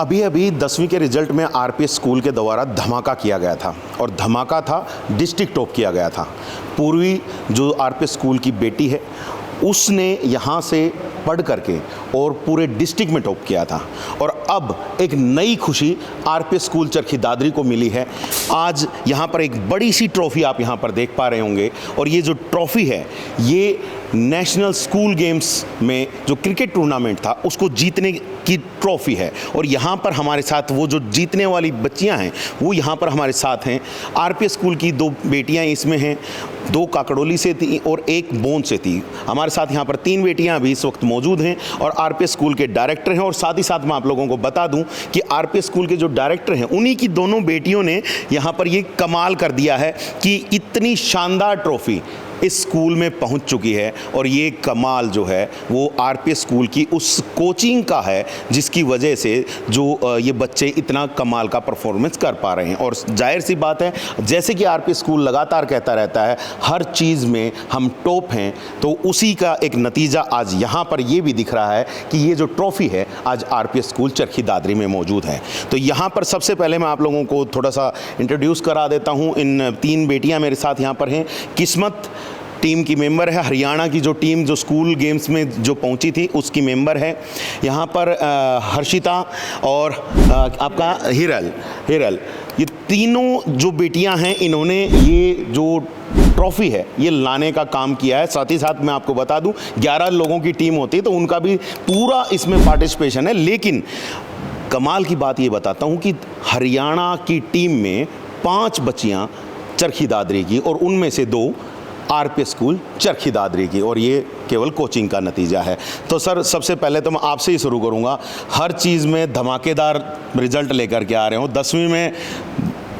अभी अभी 10वीं के रिजल्ट में आरपीएस स्कूल के द्वारा धमाका किया गया था और धमाका था डिस्ट्रिक्ट टॉप किया गया था। पूर्वी जो आरपीएस स्कूल की बेटी है उसने यहाँ से पढ़ करके और पूरे डिस्ट्रिक्ट में टॉप किया था और अब एक नई खुशी आरपीएस स्कूल चरखी दादरी को मिली है। आज यहाँ पर एक बड़ी सी ट्रॉफ़ी आप यहाँ पर देख पा रहे होंगे और ये जो ट्रॉफ़ी है ये नेशनल स्कूल गेम्स में जो क्रिकेट टूर्नामेंट था उसको जीतने की ट्रॉफ़ी है और यहाँ पर हमारे साथ वो जो जीतने वाली बच्चियाँ हैं वो यहाँ पर हमारे साथ हैं। आरपीएस स्कूल की 2 बेटियाँ इसमें हैं, 2 काकड़ोली से थी और 1 बोन से थी। हमारे साथ यहाँ पर 3 बेटियाँ अभी इस वक्त मौजूद हैं और आरपीएस स्कूल के डायरेक्टर हैं। और साथ ही साथ मैं आप लोगों को बता दूं कि आरपीएस स्कूल के जो डायरेक्टर हैं उन्हीं की दोनों बेटियों ने यहाँ पर ये कमाल कर दिया है कि इतनी शानदार ट्रॉफ़ी इस स्कूल में पहुंच चुकी है और ये कमाल जो है वो आरपीएस स्कूल की उस कोचिंग का है जिसकी वजह से जो ये बच्चे इतना कमाल का परफॉर्मेंस कर पा रहे हैं। और जाहिर सी बात है, जैसे कि आरपीएस स्कूल लगातार कहता रहता है हर चीज़ में हम टॉप हैं, तो उसी का एक नतीजा आज यहाँ पर ये भी दिख रहा है कि ये जो ट्रॉफ़ी है आज आरपीएस स्कूल चरखी दादरी में मौजूद है। तो यहाँ पर सबसे पहले मैं आप लोगों को थोड़ा सा इंट्रोड्यूस करा देता हूँ। इन 3 बेटियाँ मेरे साथ यहाँ पर हैं। किस्मत टीम की मेंबर है, हरियाणा की जो टीम जो स्कूल गेम्स में जो पहुंची थी उसकी मेंबर है। यहाँ पर हर्षिता और आपका हिरल, ये तीनों जो बेटियां हैं इन्होंने ये जो ट्रॉफ़ी है ये लाने का काम किया है। साथ ही साथ मैं आपको बता दूं 11 लोगों की टीम होती है तो उनका भी पूरा इसमें पार्टिसिपेशन है। लेकिन कमाल की बात ये बताता हूँ कि हरियाणा की टीम में 5 बच्चियाँ चरखी दादरी की और उनमें से 2 आरपीएस स्कूल चरखी दादरी की, और ये केवल कोचिंग का नतीजा है। तो सर सबसे पहले तो मैं आपसे ही शुरू करूँगा। हर चीज़ में धमाकेदार रिजल्ट लेकर के आ रहे हो, 10वीं में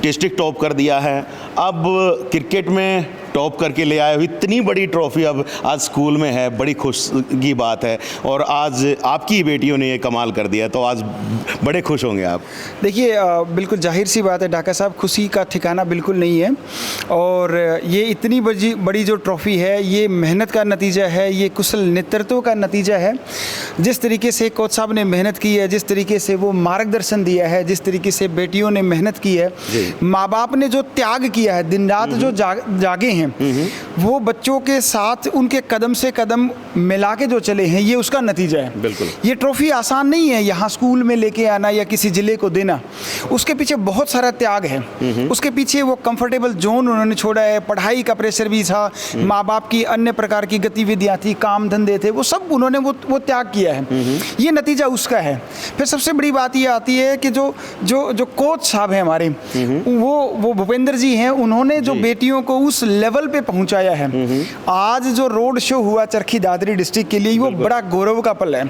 डिस्ट्रिक्ट टॉप कर दिया है, अब क्रिकेट में टॉप करके ले आए हो, इतनी बड़ी ट्रॉफ़ी अब आज स्कूल में है, बड़ी खुश की बात है। और आज आपकी बेटियों ने ये कमाल कर दिया तो आज बड़े खुश होंगे आप। देखिए बिल्कुल जाहिर सी बात है ढाका साहब, खुशी का ठिकाना बिल्कुल नहीं है। और ये इतनी बड़ी जो ट्रॉफ़ी है ये मेहनत का नतीजा है, ये कुशल नेतृत्व का नतीजा है। जिस तरीके से कोच साहब ने मेहनत की है, जिस तरीके से वो मार्गदर्शन दिया है, जिस तरीके से बेटियों ने मेहनत की है, माँ बाप ने जो त्याग किया है, दिन रात जो जागे हैं, वो बच्चों के साथ उनके कदम से कदम मिला के जो चले हैं, ये उसका नतीजा है। बिल्कुल ये ट्रॉफी आसान नहीं है यहाँ स्कूल में लेके आना या किसी जिले को देना, उसके पीछे बहुत सारा त्याग है। उसके पीछे वो कंफर्टेबल जोन उन्होंने छोड़ा है, पढ़ाई का प्रेशर भी था, माँ बाप की अन्य प्रकार की गतिविधियाँ थी, काम धंधे थे, वो सब उन्होंने वो त्याग किया है। ये नतीजा उसका है। फिर सबसे बड़ी बात ये आती है कि जो कोच साहब हैं हमारे, वो भूपेंद्र जी हैं, उन्होंने जो बेटियों को उस लेवल पे पहुंचाया है। आज जो रोड शो हुआ चरखी दादरी डिस्ट्रिक्ट के लिए वो बड़ा गौरव का पल है।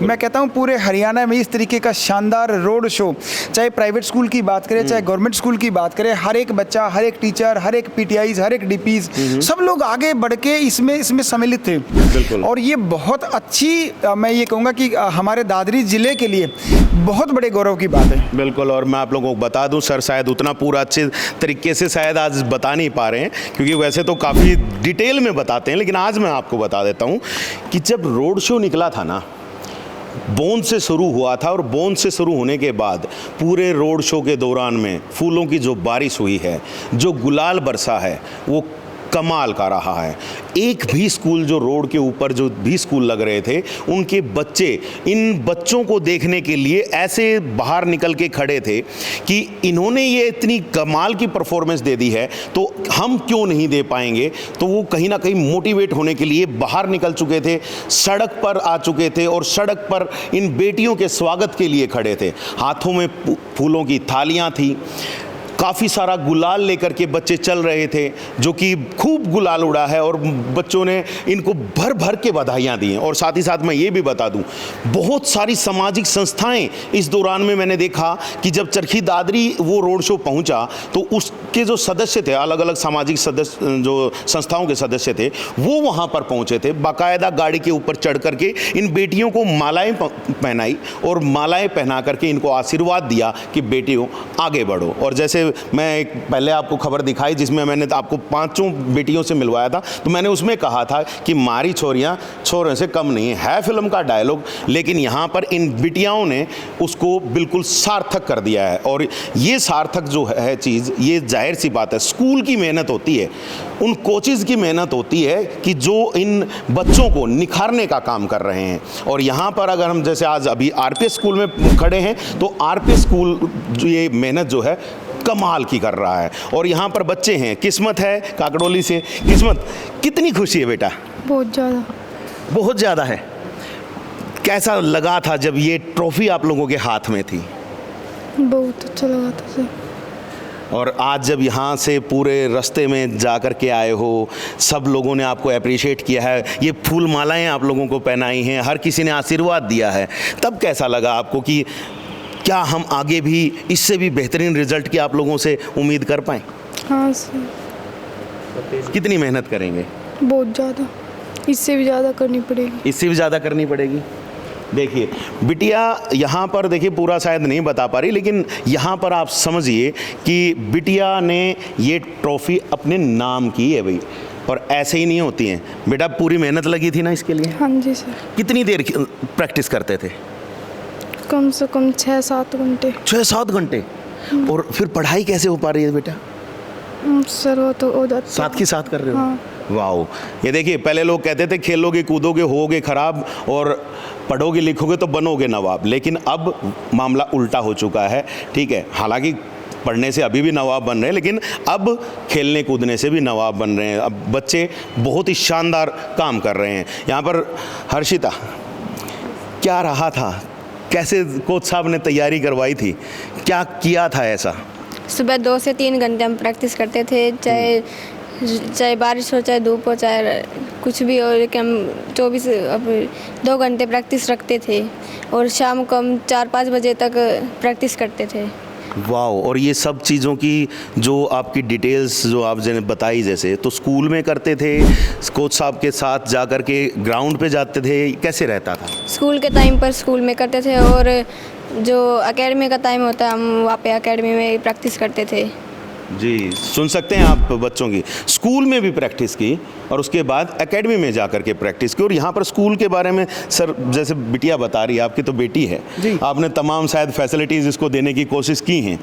मैं कहता हूं पूरे हरियाणा में इस तरीके का शानदार रोड शो, चाहे प्राइवेट स्कूल की बात करें चाहे गवर्नमेंट स्कूल की बात करें, हर एक बच्चा, हर एक टीचर, हर एक पीटीआईज, हर एक डीपीज, सब लोग आगे बढ़ के इसमें सम्मिलित थे। और ये बहुत अच्छी, मैं ये कहूँगा कि हमारे दादरी जिले के लिए बहुत बड़े गौरव की बात है। बिल्कुल। और मैं आप लोगों को बता दूं सर, शायद उतना पूरा अच्छे तरीके से शायद आज बता नहीं पा रहे हैं क्योंकि वैसे तो काफ़ी डिटेल में बताते हैं, लेकिन आज मैं आपको बता देता हूं कि जब रोड शो निकला था ना, बोन से शुरू हुआ था और बोन से शुरू होने के बाद पूरे रोड शो के दौरान में फूलों की जो बारिश हुई है, जो गुलाल बरसा है, वो कमाल का रहा है। एक भी स्कूल जो रोड के ऊपर जो भी स्कूल लग रहे थे, उनके बच्चे इन बच्चों को देखने के लिए ऐसे बाहर निकल के खड़े थे कि इन्होंने ये इतनी कमाल की परफॉर्मेंस दे दी है तो हम क्यों नहीं दे पाएंगे। तो वो कहीं ना कहीं मोटिवेट होने के लिए बाहर निकल चुके थे, सड़क पर आ चुके थे और सड़क पर इन बेटियों के स्वागत के लिए खड़े थे। हाथों में फूलों की थालियाँ थी, काफ़ी सारा गुलाल लेकर के बच्चे चल रहे थे, जो कि खूब गुलाल उड़ा है और बच्चों ने इनको भर भर के बधाइयाँ दी हैं। और साथ ही साथ मैं ये भी बता दूं, बहुत सारी सामाजिक संस्थाएं इस दौरान में मैंने देखा कि जब चरखी दादरी वो रोड शो पहुंचा तो उसके जो सदस्य थे, अलग अलग सामाजिक सदस्य जो संस्थाओं के सदस्य थे, वो वहाँ पर पहुँचे थे, बाकायदा गाड़ी के ऊपर चढ़ करके इन बेटियों को मालाएँ पहनाई और मालाएँ पहना करके इनको आशीर्वाद दिया कि बेटियों आगे बढ़ो। और जैसे मैं एक पहले आपको खबर दिखाई जिसमें मैंने आपको 5 बेटियों से मिलवाया था, तो मैंने उसमें कहा था कि मारी छोरियां छोरों से कम नहीं है फिल्म का डायलॉग, लेकिन यहाँ पर इन बिटियाओं ने उसको बिल्कुल सार्थक कर दिया है। और ये सार्थक जो है चीज़, ये जाहिर सी बात है स्कूल की मेहनत होती है, उन कोचेज़ की मेहनत होती है कि जो इन बच्चों को निखारने का काम कर रहे हैं। और यहाँ पर अगर हम जैसे आज अभी आरपीएस स्कूल में खड़े हैं, तो आरपीएस स्कूल जो ये मेहनत जो है कमाल की कर रहा है। और यहाँ पर बच्चे हैं, किस्मत है काकड़ोली से। किस्मत, कितनी खुशी है बेटा? बहुत ज़्यादा। बहुत ज़्यादा है। कैसा लगा था जब ये ट्रॉफी आप लोगों के हाथ में थी? बहुत अच्छा लगा था सर। और आज जब यहाँ से पूरे रास्ते में जा कर के आए हो, सब लोगों ने आपको अप्रिशिएट किया है, ये फूल मालाएं आप लोगों को पहनाई हैं, हर किसी ने आशीर्वाद दिया है, तब कैसा लगा आपको कि क्या हम आगे भी इससे भी बेहतरीन रिजल्ट की आप लोगों से उम्मीद कर पाएँ? हाँ सर। कितनी मेहनत करेंगे? बहुत ज़्यादा, इससे भी ज़्यादा करनी पड़ेगी। इससे भी ज़्यादा करनी पड़ेगी। देखिए बिटिया यहाँ पर, देखिए पूरा शायद नहीं बता पा रही, लेकिन यहाँ पर आप समझिए कि बिटिया ने ये ट्रॉफी अपने नाम की है भाई, और ऐसे ही नहीं होती हैं। बेटा पूरी मेहनत लगी थी ना इसके लिए? हाँ जी सर। कितनी देर प्रैक्टिस करते थे? कम से कम 6-7 घंटे। 6-7 घंटे? और फिर पढ़ाई कैसे हो पा रही है बेटा? सर वो तो हो जाता। साथ ही साथ कर रहे हो? हाँ। वाह। ये देखिए पहले लोग कहते थे खेलोगे कूदोगे होगे खराब और पढ़ोगे लिखोगे तो बनोगे नवाब, लेकिन अब मामला उल्टा हो चुका है। ठीक है, हालांकि पढ़ने से अभी भी नवाब बन रहे हैं, लेकिन अब खेलने कूदने से भी नवाब बन रहे हैं। अब बच्चे बहुत ही शानदार काम कर रहे हैं। यहाँ पर हर्षिता, क्या रहा था, कैसे कोच साहब ने तैयारी करवाई थी, क्या किया था ऐसा? सुबह 2 से 3 घंटे हम प्रैक्टिस करते थे, चाहे बारिश हो, चाहे धूप हो, चाहे कुछ भी हो, लेकिन हम 2 घंटे प्रैक्टिस रखते थे और शाम को हम 4-5 बजे तक प्रैक्टिस करते थे। वाह। और ये सब चीज़ों की जो आपकी डिटेल्स जो आप जैसे बताई, जैसे तो स्कूल में करते थे, कोच साहब के साथ जा कर के ग्राउंड पे जाते थे, कैसे रहता था? स्कूल के टाइम पर स्कूल में करते थे, और जो एकेडमी का टाइम होता है हम वहाँ पे एकेडमी में प्रैक्टिस करते थे। जी, सुन सकते हैं आप बच्चों की, स्कूल में भी प्रैक्टिस की और उसके बाद एकेडमी में जा कर के प्रैक्टिस की। और यहाँ पर स्कूल के बारे में सर, जैसे बिटिया बता रही है, आपकी तो बेटी है जी, आपने तमाम शायद फैसिलिटीज़ इसको देने की कोशिश की हैं,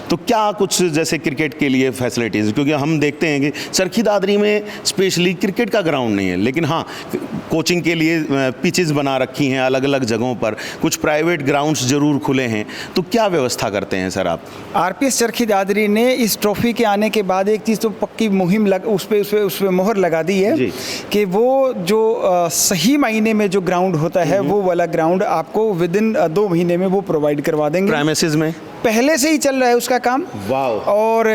तो क्या कुछ जैसे क्रिकेट के लिए फैसिलिटीज़, क्योंकि हम देखते हैं कि चरखी दादरी में स्पेशली क्रिकेट का ग्राउंड नहीं है, लेकिन हाँ कोचिंग के लिए पिचेस बना रखी हैं अलग अलग जगहों पर, कुछ प्राइवेट ग्राउंड्स ज़रूर खुले हैं, तो क्या व्यवस्था करते हैं सर आप? आरपीएस चरखी दादरी ने इस ट्रॉफी के आने के बाद एक चीज़ तो पक्की मुहिम उस पे मोहर लगा दी है कि वो जो सही मायने में जो ग्राउंड होता है वो वाला ग्राउंड आपको विदिन 2 महीने में वो प्रोवाइड करवा देंगे। प्रेमिसेस में पहले से ही चल रहा है उसका काम। वाह। और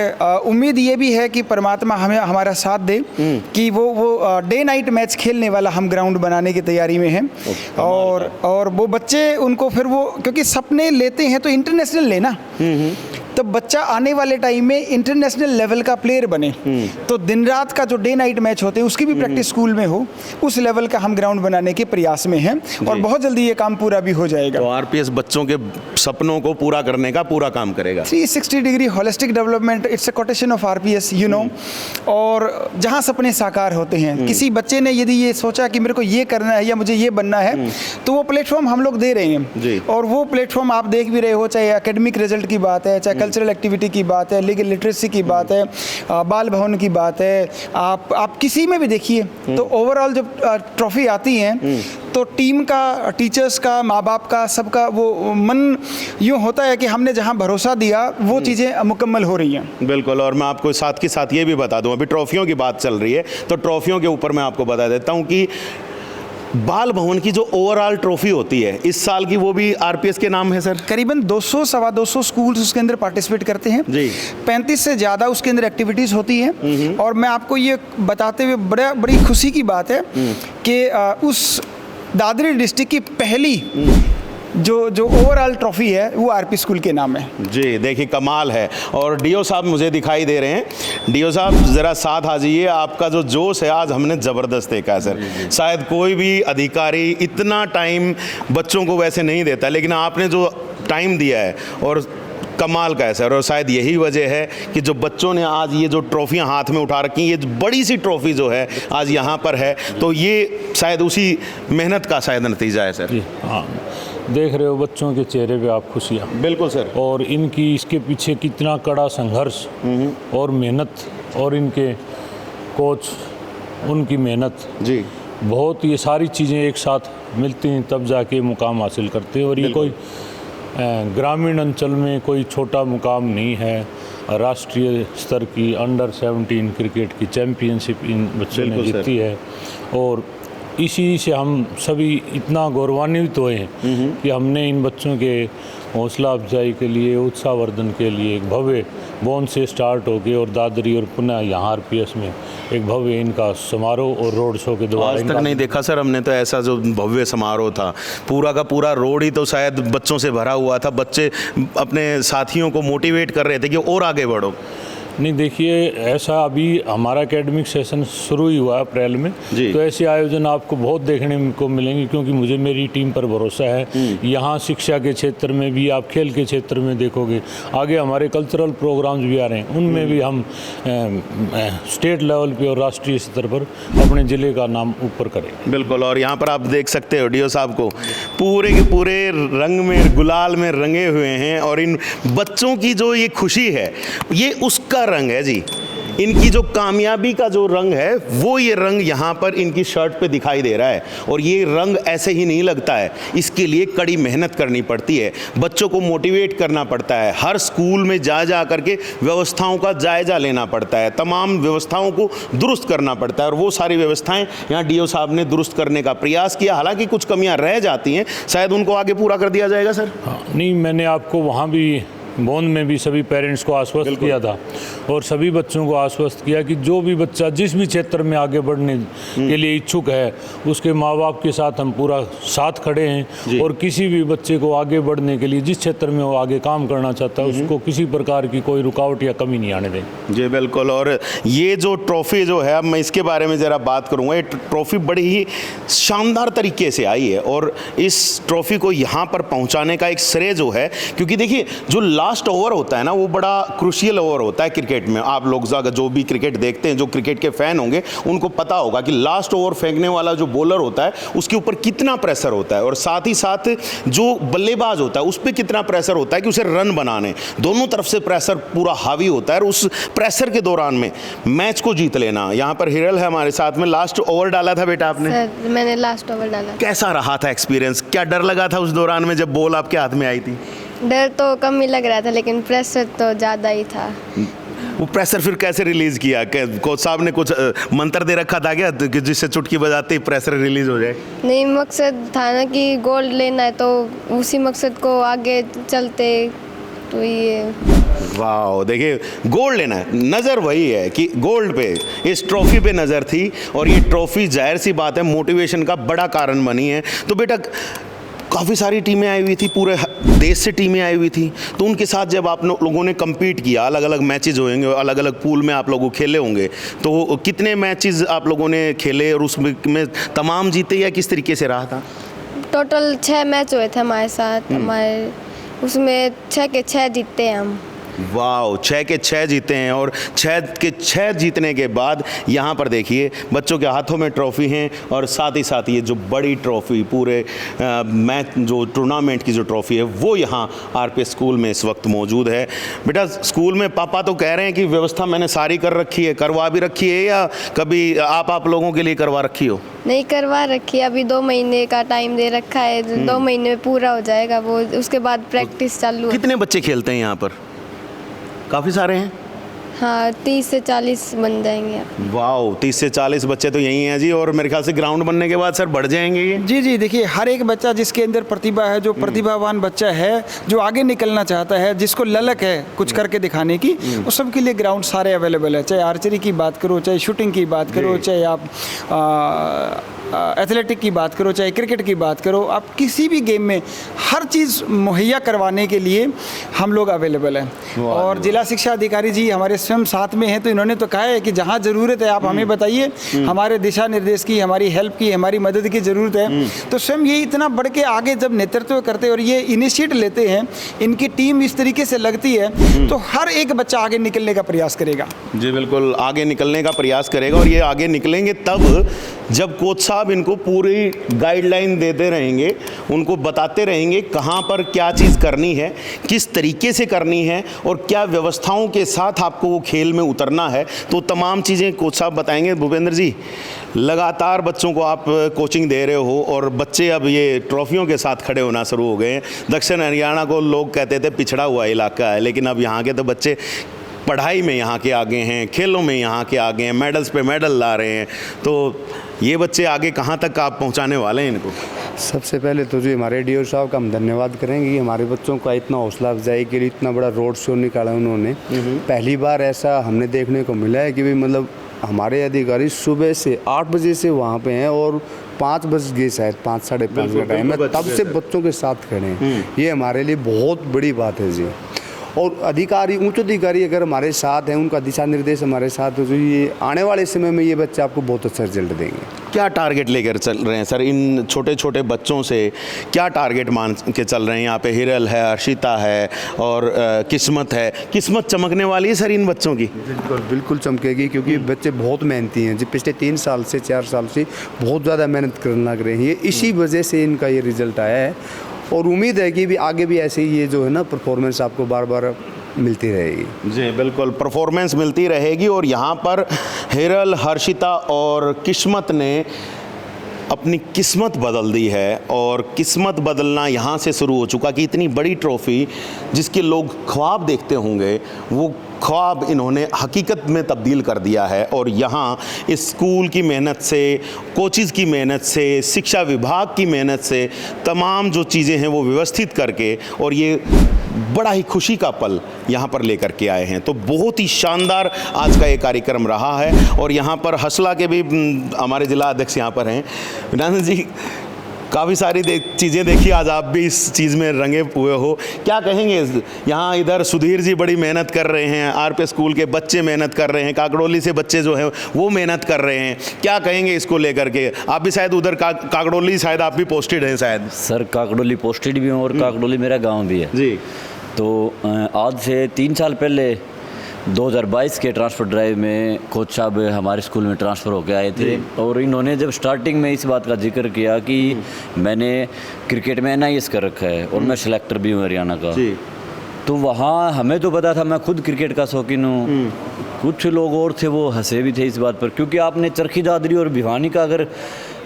उम्मीद ये भी है कि परमात्मा हमें हमारा साथ दे कि वो डे नाइट मैच खेलने वाला हम ग्राउंड बनाने की तैयारी में हैं। और वो बच्चे उनको फिर वो, क्योंकि सपने लेते हैं तो इंटरनेशनल लेना, तो बच्चा आने वाले टाइम में इंटरनेशनल लेवल का प्लेयर बने, तो दिन रात का जो डे नाइट मैच होते हैं उसकी भी प्रैक्टिस स्कूल में हो, उस लेवल का हम ग्राउंड बनाने के प्रयास में हैं और बहुत जल्दी ये काम पूरा भी हो जाएगा। तो आरपीएस बच्चों के सपनों को पूरा करने का पूरा काम करेगा। 360 degree holistic development, it's a quotation of RPS, you know. और जहाँ सपने साकार होते हैं, किसी बच्चे ने यदि ये सोचा कि मेरे को ये करना है या मुझे ये बनना है, तो वो प्लेटफॉर्म हम लोग दे रहे हैं। और वो प्लेटफॉर्म आप देख भी रहे हो, चाहे एकेडमिक रिजल्ट की बात है, चाहे कल्चरल एक्टिविटी की बात है, लीगल लिटरेसी की बात है, बाल भवन की बात है, आप किसी में भी देखिए तो ओवरऑल जब ट्रॉफी आती है तो टीम का, टीचर्स का, माँ बाप का, सबका वो मन यूँ होता है कि हमने जहाँ भरोसा दिया वो चीज़ें मुकम्मल हो रही हैं। बिल्कुल। और मैं आपको साथ के साथ ये भी बता दूं, अभी ट्रॉफियों की बात चल रही है तो ट्रॉफियों के ऊपर मैं आपको बता देता हूं कि बाल भवन की जो ओवरऑल ट्रॉफी होती है इस साल की, वो भी आरपीएस के नाम है सर। करीबन 200-225 स्कूल्स उसके अंदर पार्टिसिपेट करते हैं जी। 35 से ज़्यादा उसके अंदर एक्टिविटीज़ होती हैं। और मैं आपको ये बताते हुए बड़ी खुशी की बात है कि उस दादरी डिस्ट्रिक्ट की पहली जो ओवरऑल ट्रॉफी है वो आरपी स्कूल के नाम है जी। देखिए कमाल है। और डीओ साहब मुझे दिखाई दे रहे हैं, डीओ साहब ज़रा साथ आ जाइए। आपका जो जोश है आज हमने ज़बरदस्त देखा है सर। शायद कोई भी अधिकारी इतना टाइम बच्चों को वैसे नहीं देता, लेकिन आपने जो टाइम दिया है और कमाल का है सर। और शायद यही वजह है कि जो बच्चों ने आज ये जो ट्रॉफियाँ हाथ में उठा रखी, ये बड़ी सी ट्रॉफी जो है आज यहाँ पर है, तो ये शायद उसी मेहनत का शायद नतीजा है सर। जी हाँ, देख रहे हो बच्चों के चेहरे पे आप खुशियाँ। बिल्कुल सर। और इनकी इसके पीछे कितना कड़ा संघर्ष और मेहनत, और इनके कोच उनकी मेहनत जी, बहुत, ये सारी चीज़ें एक साथ मिलती हैं तब जाके मुकाम हासिल करते हैं। और ये कोई ग्रामीण अंचल में कोई छोटा मुकाम नहीं है। राष्ट्रीय स्तर की अंडर 17 क्रिकेट की चैम्पियनशिप इन बच्चों ने जीती है, और इसी से हम सभी इतना गौरवान्वित हुए हैं कि हमने इन बच्चों के हौसला अफजाई के लिए, उत्साहवर्धन के लिए एक भव्य बोन से स्टार्ट होके और दादरी और पुनः यहाँ आरपीएस में एक भव्य इनका समारोह और रोड शो के द्वारा। आज तक नहीं देखा सर हमने तो ऐसा जो भव्य समारोह था। पूरा का पूरा रोड ही तो शायद बच्चों से भरा हुआ था। बच्चे अपने साथियों को मोटिवेट कर रहे थे कि और आगे बढ़ो। नहीं, देखिए ऐसा अभी हमारा एकेडमिक सेशन शुरू ही हुआ अप्रैल में, जी। तो ऐसे आयोजन आपको बहुत देखने को मिलेंगे, क्योंकि मुझे मेरी टीम पर भरोसा है। यहाँ शिक्षा के क्षेत्र में भी, आप खेल के क्षेत्र में देखोगे, आगे हमारे कल्चरल प्रोग्राम्स भी आ रहे हैं, उनमें भी हम स्टेट लेवल पे और राष्ट्रीय स्तर पर अपने ज़िले का नाम ऊपर करेंगे। बिल्कुल। और यहाँ पर आप देख सकते हो डीओ साहब को पूरे के पूरे रंग में, गुलाल में रंगे हुए हैं, और इन बच्चों की जो ये खुशी है, ये उसका रंग है जी। इनकी जो कामयाबी का जो रंग है, वो ये रंग यहाँ पर इनकी शर्ट पे दिखाई दे रहा है। और ये रंग ऐसे ही नहीं लगता है, इसके लिए कड़ी मेहनत करनी पड़ती है, बच्चों को मोटिवेट करना पड़ता है, हर स्कूल में जा करके व्यवस्थाओं का जायजा लेना पड़ता है, तमाम व्यवस्थाओं को दुरुस्त करना पड़ता है। और वो सारी व्यवस्थाएं यहाँ डीओ साहब ने दुरुस्त करने का प्रयास किया। हालांकि कुछ कमियाँ रह जाती हैं, शायद उनको आगे पूरा कर दिया जाएगा सर। हाँ, नहीं, मैंने आपको वहाँ भी बोंद में भी सभी पेरेंट्स को आश्वस्त किया था, और सभी बच्चों को आश्वस्त किया कि जो भी बच्चा जिस भी क्षेत्र में आगे बढ़ने के लिए इच्छुक है, उसके माँ बाप के साथ हम पूरा साथ खड़े हैं। और किसी भी बच्चे को आगे बढ़ने के लिए, जिस क्षेत्र में वो आगे काम करना चाहता है, उसको किसी प्रकार की कोई रुकावट या कमी नहीं आने देंगे। जी बिल्कुल। और ये जो ट्रॉफ़ी जो है, अब मैं इसके बारे में ज़रा बात करूँगा। ये ट्रॉफ़ी बड़ी ही शानदार तरीके से आई है, और इस ट्रॉफ़ी को यहाँ पर पहुँचाने का एक श्रेय जो है, क्योंकि देखिए जो लास्ट ओवर होता है ना, वो बड़ा क्रूशियल ओवर होता है क्रिकेट में। आप लोग जो भी क्रिकेट देखते हैं, जो क्रिकेट के फैन होंगे, उनको पता होगा कि लास्ट ओवर फेंकने वाला जो बॉलर होता है, उसके ऊपर कितना प्रेशर होता है, और साथ ही साथ जो बल्लेबाज होता है, उस पर कितना प्रेशर होता है कि उसे रन बनाने, दोनों तरफ से प्रेशर पूरा हावी होता है। और उस प्रेशर के दौरान में मैच को जीत लेना। यहाँ पर हिरल है हमारे साथ में। लास्ट ओवर डाला था बेटा आपने? सर मैंने लास्ट ओवर डाला। कैसा रहा था एक्सपीरियंस? क्या डर लगा था उस दौरान में जब बॉल आपके हाथ में आई थी? डर तो कम ही लग रहा था, लेकिन प्रेशर तो ज़्यादा ही था। वो प्रेशर फिर कैसे रिलीज किया? कोच साहब ने कुछ मंत्र दे रखा था क्या कि जिससे चुटकी बजाते ही प्रेशर रिलीज हो जाए? नहीं, मकसद था ना कि गोल्ड लेना है, तो उसी मकसद को आगे चलते तो ये। वाह, देखिए गोल्ड लेना है, नज़र वही है कि गोल्ड पे, इस ट्रॉफी पे नज़र थी। और ये ट्रॉफी जाहिर सी बात है मोटिवेशन का बड़ा कारण बनी है। तो बेटा काफ़ी सारी टीमें आई हुई थी, पूरे देश से टीमें आई हुई थी, तो उनके साथ जब आप लोगों ने कम्पीट किया, अलग अलग मैचेज होंगे, अलग अलग पूल में आप लोगों खेले होंगे, तो कितने मैचेस आप लोगों ने खेले और उसमें तमाम जीते या किस तरीके से रहा था? टोटल 6 मैच हुए थे हमारे साथ, हमारे उसमें 6 के 6 जीते हैं हम। वाह, 6 के 6 जीते हैं। और 6 के 6 जीतने के बाद यहाँ पर देखिए बच्चों के हाथों में ट्रॉफ़ी हैं, और साथ ही साथ ये जो बड़ी ट्रॉफ़ी, पूरे मैच जो टूर्नामेंट की जो ट्रॉफ़ी है, वो यहाँ आरपीएस स्कूल में इस वक्त मौजूद है। बेटा स्कूल में पापा तो कह रहे हैं कि व्यवस्था मैंने सारी कर रखी है, करवा भी रखी है, या कभी आप लोगों के लिए करवा रखी हो? नहीं, करवा रखी है। अभी 2 महीने का टाइम दे रखा है, 2 महीने में पूरा हो जाएगा वो, उसके बाद प्रैक्टिस चालू है। कितने बच्चे खेलते हैं यहाँ पर? काफ़ी सारे हैं। हाँ, 30 से 40 बन जाएंगे। वाह, 30 से 40 बच्चे तो यही हैं जी। और मेरे ख्याल से ग्राउंड बनने के बाद सर बढ़ जाएंगे ये? जी जी, देखिए हर एक बच्चा जिसके अंदर प्रतिभा है, जो प्रतिभावान बच्चा है, जो आगे निकलना चाहता है, जिसको ललक है कुछ करके दिखाने की, उस सब के लिए ग्राउंड सारे अवेलेबल है। चाहे आर्चरी की बात करो, चाहे शूटिंग की बात करो, चाहे आप एथलेटिक की बात करो, चाहे क्रिकेट की बात करो, आप किसी भी गेम में हर चीज़ मुहैया करवाने के लिए हम लोग अवेलेबल हैं। और जिला शिक्षा अधिकारी जी हमारे स्वयं साथ में हैं, तो इन्होंने तो कहा है कि जहाँ ज़रूरत है आप हमें बताइए, हमारे दिशा निर्देश की, हमारी हेल्प की, हमारी मदद की ज़रूरत है। तो स्वयं ये इतना बढ़ के आगे जब नेतृत्व करते और ये इनिशिएटिव लेते हैं, इनकी टीम इस तरीके से लगती है, तो हर एक बच्चा आगे निकलने का प्रयास करेगा। जी बिल्कुल, आगे निकलने का प्रयास करेगा। और ये आगे निकलेंगे तब जब कोच साहब इनको पूरी गाइडलाइन देते रहेंगे, उनको बताते रहेंगे कहाँ पर क्या चीज़ करनी है, किस तरीके से करनी है और क्या व्यवस्थाओं के साथ आपको वो खेल में उतरना है। तो तमाम चीज़ें कोच साहब बताएंगे। भूपेंद्र जी, लगातार बच्चों को आप कोचिंग दे रहे हो और बच्चे अब ये ट्रॉफियों के साथ खड़े होना शुरू हो गए हैं। दक्षिण हरियाणा को लोग कहते थे पिछड़ा हुआ इलाका है, लेकिन अब यहाँ के तो बच्चे पढ़ाई में यहाँ के आगे हैं, खेलों में यहाँ के आगे हैं, मेडल्स पे मेडल ला रहे हैं। तो ये बच्चे आगे कहाँ तक आप पहुँचाने वाले हैं इनको? सबसे पहले तो जी हमारे डीओ साहब का हम धन्यवाद करेंगे कि हमारे बच्चों का इतना हौसला अफजाई के लिए इतना बड़ा रोड शो निकाला उन्होंने। पहली बार ऐसा हमने देखने को मिला है कि भाई मतलब हमारे अधिकारी सुबह से 8 बजे से वहाँ पे हैं और 5 बज गए, शायद 5 साढ़े 5 का टाइम है, तब से बच्चों के साथ खड़े हैं। ये हमारे लिए बहुत बड़ी बात है जी। और अधिकारी, उच्च अधिकारी अगर हमारे साथ हैं, उनका दिशा निर्देश हमारे साथ हो, तो ये आने वाले समय में ये बच्चे आपको बहुत अच्छा रिजल्ट देंगे। क्या टारगेट लेकर चल रहे हैं सर? इन छोटे छोटे बच्चों से क्या टारगेट मान के चल रहे हैं? यहाँ पे हिरल है, अर्शिता है और किस्मत है। किस्मत चमकने वाली है सर इन बच्चों की? बिल्कुल बिल्कुल चमकेगी, क्योंकि बच्चे बहुत मेहनती हैं जी। पिछले 3 साल से 4 साल से बहुत ज़्यादा मेहनत करने लग रहे हैं। इसी वजह से इनका ये रिज़ल्ट आया है और उम्मीद है कि भी आगे भी ऐसे ही ये जो है ना परफॉर्मेंस आपको बार बार मिलती रहेगी। जी बिल्कुल, परफॉर्मेंस मिलती रहेगी। और यहाँ पर हिरल, हर्षिता और किस्मत ने अपनी किस्मत बदल दी है और किस्मत बदलना यहाँ से शुरू हो चुका कि इतनी बड़ी ट्रॉफ़ी जिसके लोग ख्वाब देखते होंगे, वो ख्वाब इन्होंने हकीकत में तब्दील कर दिया है। और यहाँ इस स्कूल की मेहनत से, कोचिज़ की मेहनत से, शिक्षा विभाग की मेहनत से तमाम जो चीज़ें हैं वो व्यवस्थित करके और ये बड़ा ही खुशी का पल यहाँ पर लेकर के आए हैं। तो बहुत ही शानदार आज का ये कार्यक्रम रहा है। और यहाँ पर हसला के भी हमारे जिला अध्यक्ष यहाँ पर हैं। विनायक जी, काफ़ी सारी चीज़ें देखी, आज आप भी इस चीज़ में रंगे हुए हो, क्या कहेंगे? यहाँ इधर सुधीर जी बड़ी मेहनत कर रहे हैं, आरपी स्कूल के बच्चे मेहनत कर रहे हैं, काकड़ोली से बच्चे जो हैं वो मेहनत कर रहे हैं, क्या कहेंगे इसको लेकर के? आप भी शायद उधर काकड़ोली शायद आप भी पोस्टेड हैं शायद? सर काकड़ोली पोस्टेड भी हूँ और काकड़ोली मेरा गाँव भी है जी। तो आज से 3 साल पहले 2022 के ट्रांसफ़र ड्राइव में कोच साहब हमारे स्कूल में ट्रांसफ़र होकर आए थे और इन्होंने जब स्टार्टिंग में इस बात का जिक्र किया कि मैंने क्रिकेट में NIS कर रखा है और मैं सिलेक्टर भी हूँ हरियाणा का, तो वहाँ हमें तो पता था, मैं खुद क्रिकेट का शौकीन हूँ, कुछ लोग और थे वो हंसे भी थे इस बात पर, क्योंकि आपने चरखी दादरी और भिवानी का अगर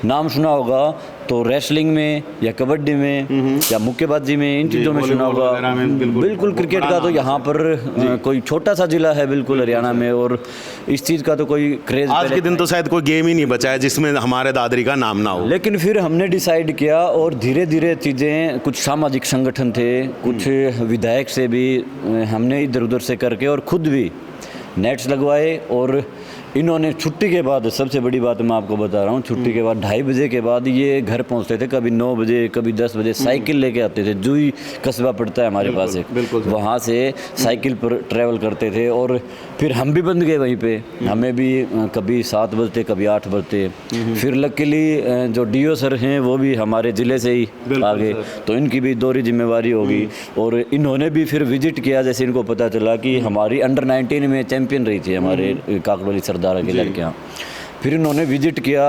नाम सुना होगा तो रेसलिंग में या कबड्डी में या मुक्केबाजी में, इन चीज़ों में सुना होगा। बिल्कुल क्रिकेट का तो यहाँ पर कोई छोटा सा जिला है बिल्कुल हरियाणा में, और इस चीज़ का तो कोई क्रेज़ आज के दिन तो शायद कोई गेम ही नहीं बचा है जिसमें हमारे दादरी का नाम ना हो। लेकिन फिर हमने डिसाइड किया और धीरे धीरे चीज़ें, कुछ सामाजिक संगठन थे, कुछ विधायक से भी हमने इधर उधर से करके और खुद भी नेट्स लगवाए। और इन्होंने छुट्टी के बाद, सबसे बड़ी बात मैं आपको बता रहा हूँ, छुट्टी के बाद 2:30 बजे के बाद ये घर पहुँचते थे, कभी 9 बजे कभी 10 बजे साइकिल लेके आते थे। जुई कस्बा पड़ता है हमारे पास एक, वहाँ से साइकिल पर ट्रैवल करते थे और फिर हम भी बंद गए वहीं पे, हमें भी कभी 7 बजते कभी 8 बजते। फिर लकीली जो DO सर हैं वो भी हमारे ज़िले से ही आ गए, तो इनकी भी दोहरी जिम्मेवारी होगी। और इन्होंने भी फिर विजिट किया, जैसे इनको पता चला कि हमारी अंडर 19 में चैम्पियन रही थी हमारे काकड़ोली सरदारा की लड़कियाँ, फिर इन्होंने विजिट किया।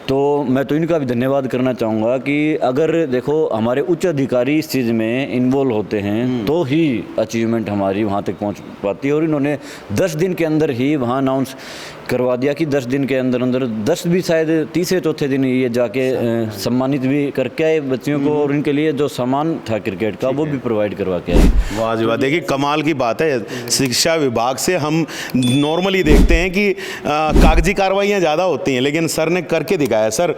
तो मैं तो इनका भी धन्यवाद करना चाहूँगा कि अगर देखो हमारे उच्च अधिकारी इस चीज़ में इन्वॉल्व होते हैं तो ही अचीवमेंट हमारी वहाँ तक पहुँच पाती है। और इन्होंने 10 दिन के अंदर ही वहाँ अनाउंस करवा दिया कि 10 दिन के अंदर अंदर 10 भी शायद तीसरे चौथे दिन ये जाके सम्मानित भी करके आए बच्चियों को, और इनके लिए जो सामान था क्रिकेट का वो भी प्रोवाइड करवा के आए। वाह जी वाह, देखिए कमाल की बात है। शिक्षा विभाग से हम नॉर्मली देखते हैं कि कागजी कार्रवाइयाँ ज़्यादा होती हैं, लेकिन सर ने करके दिखाया। सर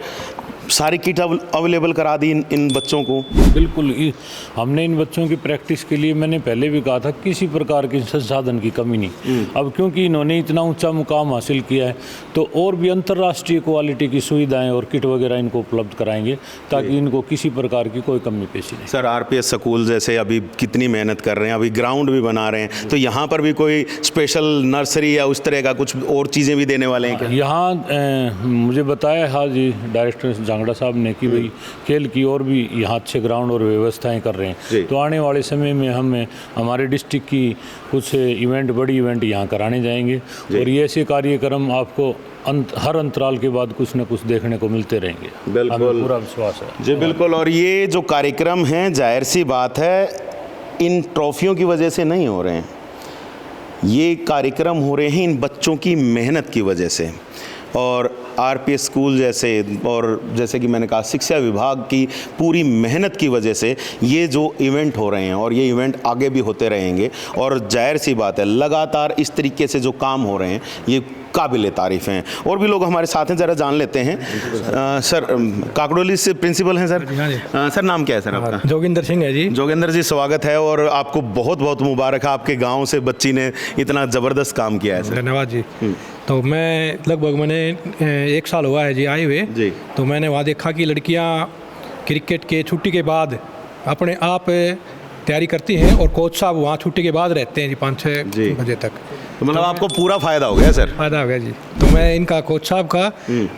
सारी किट अवेलेबल करा दी इन बच्चों को। बिल्कुल, हमने इन बच्चों की प्रैक्टिस के लिए, मैंने पहले भी कहा था, किसी प्रकार के संसाधन की कमी नहीं। अब क्योंकि इन्होंने इतना ऊंचा मुकाम हासिल किया है तो और भी अंतर्राष्ट्रीय क्वालिटी की सुविधाएं और किट वगैरह इनको उपलब्ध कराएंगे ताकि इनको किसी प्रकार की कोई कमी पेशी नहीं। सर, आरपीएस स्कूल जैसे अभी कितनी मेहनत कर रहे हैं, अभी ग्राउंड भी बना रहे हैं, तो यहाँ पर भी कोई स्पेशल नर्सरी या उस तरह का कुछ और चीज़ें भी देने वाले हैं क्या? यहाँ मुझे बताया हाँ जी डायरेक्टर जांगड़ा साहब ने कि भाई खेल की और भी यहाँ अच्छे ग्राउंड और व्यवस्थाएं कर रहे हैं, तो आने वाले समय में हमें हमारे डिस्ट्रिक्ट की कुछ इवेंट, बड़ी इवेंट यहाँ कराने जाएंगे और ये ऐसे कार्यक्रम आपको हर अंतराल के बाद कुछ न कुछ देखने को मिलते रहेंगे। बिल्कुल, हमें पूरा विश्वास है जी। बिल्कुल, और ये जो कार्यक्रम हैं, जाहिर सी बात है, इन ट्रॉफियों की वजह से नहीं हो रहे हैं, ये कार्यक्रम हो रहे हैं इन बच्चों की मेहनत की वजह से। और आरपीएस स्कूल जैसे, और जैसे कि मैंने कहा, शिक्षा विभाग की पूरी मेहनत की वजह से ये जो इवेंट हो रहे हैं और ये इवेंट आगे भी होते रहेंगे। और जाहिर सी बात है, लगातार इस तरीके से जो काम हो रहे हैं ये काबिल तारीफ़ हैं। और भी लोग हमारे साथ हैं, ज़रा जान लेते हैं। सर, काकड़ोली से प्रिंसिपल हैं सर। सर, नाम क्या है सर आपका? जोगिंदर सिंह है जी। जोगिंदर जी, स्वागत है और आपको बहुत बहुत मुबारक है, आपके गांव से बच्ची ने इतना ज़बरदस्त काम किया है सर। धन्यवाद जी। तो मैं लगभग मैंने 1 साल हुआ है जी आए हुए जी। तो मैंने वहाँ देखा कि लड़कियाँ क्रिकेट के छुट्टी के बाद अपने आप तैयारी करती हैं और कोच साहब वहाँ छुट्टी के बाद रहते हैं जी 5-6 बजे तक। तो मतलब आपको पूरा फ़ायदा हो गया सर? फ़ायदा हो गया जी। तो मैं इनका कोच साहब का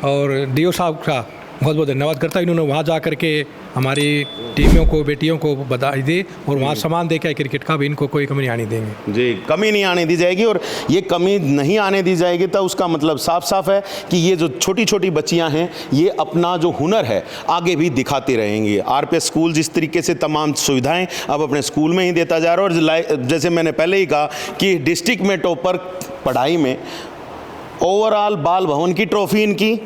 और डीओ साहब का बहुत बहुत धन्यवाद करता हूँ। इन्होंने वहाँ जा कर के हमारी टीमों को, बेटियों को बधाई दी और वहाँ सामान दे के क्रिकेट का भी इनको कोई कमी नहीं आने देंगे जी। कमी नहीं आने दी जाएगी, और ये कमी नहीं आने दी जाएगी तो उसका मतलब साफ साफ है कि ये जो छोटी छोटी बच्चियाँ हैं ये अपना जो हुनर है आगे भी दिखाती रहेंगी। आरपीएस स्कूल जिस तरीके से तमाम सुविधाएं अब अपने स्कूल में ही देता जा रहा है, और जैसे मैंने पहले ही कहा कि डिस्ट्रिक्ट में टॉपर पढ़ाई में, ओवरऑल बाल भवन की ट्रॉफी इनकी,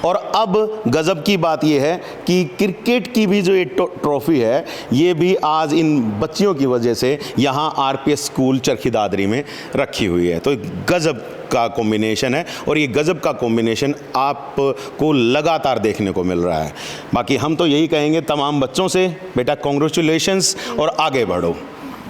और अब गज़ब की बात यह है कि क्रिकेट की भी जो ये ट्रॉफी है ये भी आज इन बच्चियों की वजह से यहाँ आरपीएस स्कूल चरखी दादरी में रखी हुई है। तो गज़ब का कॉम्बिनेशन है, और ये गज़ब का कॉम्बिनेशन आपको लगातार देखने को मिल रहा है। बाकी हम तो यही कहेंगे तमाम बच्चों से, बेटा कॉन्ग्रेचुलेशंस और आगे बढ़ो।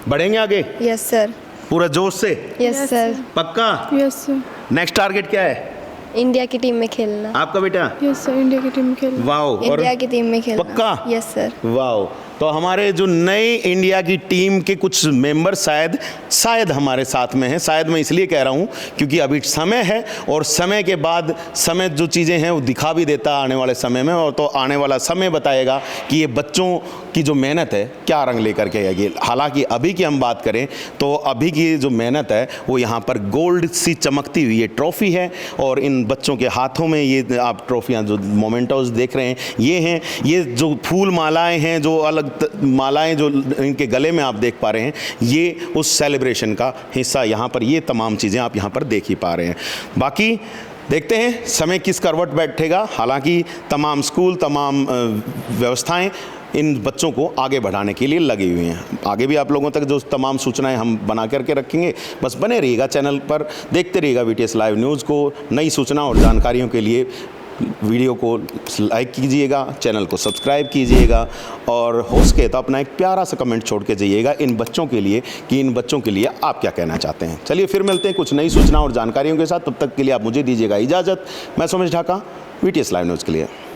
बढ़ेंगे आगे? Yes sir. पूरा जोश से? Yes sir. पक्का? Yes sir. नेक्स्ट टारगेट क्या है? इंडिया की टीम में खेलना। आपका बेटा? यस सर, इंडिया की टीम में खेलना। वाओ। इंडिया की टीम में खेलना। पक्का? Yes sir. वाओ। तो हमारे जो नए इंडिया की टीम के कुछ मेंबर शायद हमारे साथ में हैं। शायद मैं इसलिए कह रहा हूं क्योंकि अभी समय है, और समय के बाद समय जो चीज़ें हैं वो दिखा भी देता है आने वाले समय में, और तो आने वाला समय बताएगा कि ये बच्चों की जो मेहनत है क्या रंग लेकर के आएगी। हालांकि अभी की हम बात करें तो अभी की जो मेहनत है वो यहाँ पर गोल्ड सी चमकती हुई ये ट्रॉफ़ी है, और इन बच्चों के हाथों में ये आप ट्रॉफियाँ जो मोमेंटोज देख रहे हैं ये हैं, ये जो फूल मालाएँ हैं, जो अलग मालाएं जो इनके गले में आप देख पा रहे हैं, ये उस सेलिब्रेशन का हिस्सा, यहाँ पर ये तमाम चीज़ें आप यहाँ पर देख ही पा रहे हैं। बाकी देखते हैं समय किस करवट बैठेगा। हालांकि तमाम स्कूल, तमाम व्यवस्थाएं इन बच्चों को आगे बढ़ाने के लिए लगी हुई हैं। आगे भी आप लोगों तक जो तमाम सूचनाएं हम बना करके रखेंगे। बस बने रहिएगा चैनल पर, देखते रहिएगा वीटीएस लाइव न्यूज़ को। नई सूचना और जानकारियों के लिए वीडियो को लाइक कीजिएगा, चैनल को सब्सक्राइब कीजिएगा, और हो सके तो अपना एक प्यारा सा कमेंट छोड़ के जाइएगा इन बच्चों के लिए कि इन बच्चों के लिए आप क्या कहना चाहते हैं। चलिए फिर मिलते हैं कुछ नई सूचना और जानकारियों के साथ। तब तक के लिए आप मुझे दीजिएगा इजाज़त। मैं Somesh Dhaka, VTS live news के लिए।